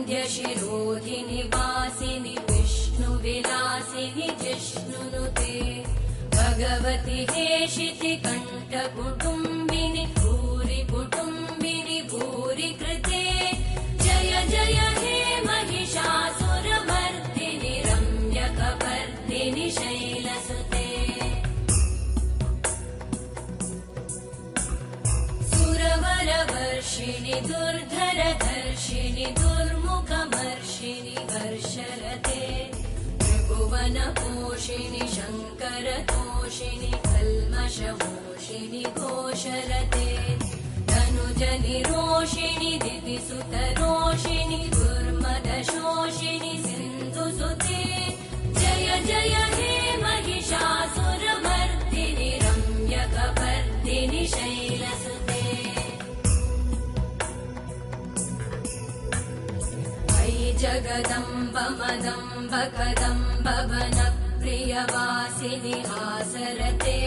श्रीवरविन्द्यशिरोधिनि वासिनि विष्णुविलासिनि जिष्णुनुते भगवति हेशिति कण्ठकुटुम्बिनि भूरि कुटुम्बिनि भूरि कृते जय जय हे महिषासुरमर्दिनि रम्यकपर्दिनि शैलसुते सुरवरवर्षिणि दुर्धरधर्षिणि दुर्मुखमर्षिणि हर्षरते त्रिभुवनपोषिणि शङ्करतोषिणि कल्मषमोषिणि घोषरते धनुजनिरोषिणि दितिसुतरोषिणि दुर्मदशोषिणि सिन्धुसुते जय जय हे महिषासुरमर्दिनि रम्यकपर्दिनि शैलसुते अयि जगदम्ब मदम्ब कदम्ब वनप्रियवासिनि हासरते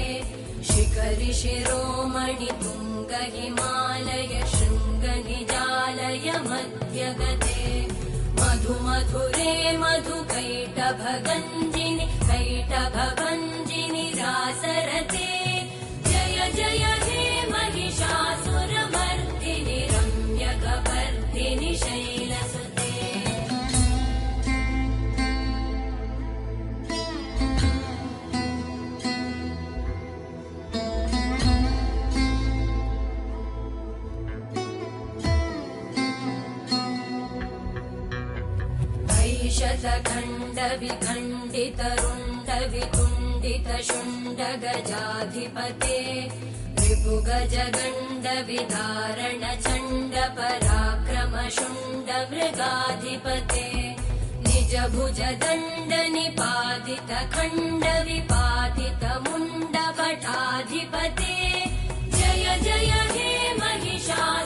शिखरि शिरोमणि तुङ्ग हिमालय शृङ्ग निजालय मध्यगते मधुमधुरे मधुकैटभगञ्जिनि कैटभभञ्जिनि रासरते जय जय हे महिषासुरमर्दिनि रम्यकपर्दिनि शैलसुते शतखण्डविखण्डितरुण्डवितुण्डितशुण्डगजाधिपते रिपुगजगण्डविधारण चण्ड पराक्रम शुण्ड मृगाधिपते निजभुज दण्ड निपातित खण्ड विपातित मुण्ड भटाधिपते जय जय हे महिषासुरमर्दिनि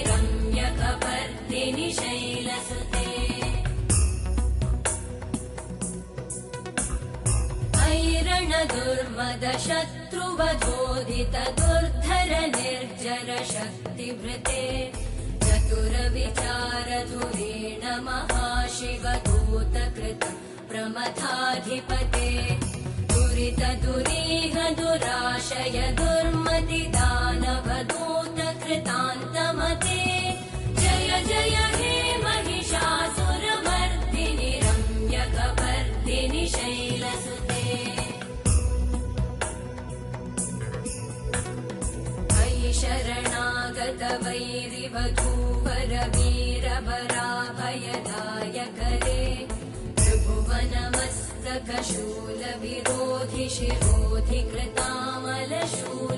रम्यकपर्दिनि शैलसुते दुर्मद शत्रुवधोदित दुर्धर निर्जर शक्तिभृते चतुर विचार धुरेण महाशिवदूत कृत प्रमथाधिपते दुरित दुरीह दुराशय दुर्मति दानव दूत कृतान्तमते जय जय हे महिषासुरमर्दिनि रम्यकपर्दिनि शैलसुते शरणागत वैरिवधूवर वीरवराभयदायकरे त्रिभुवनमस्तक शूल विरोधि शिरोधि कृतामल शूल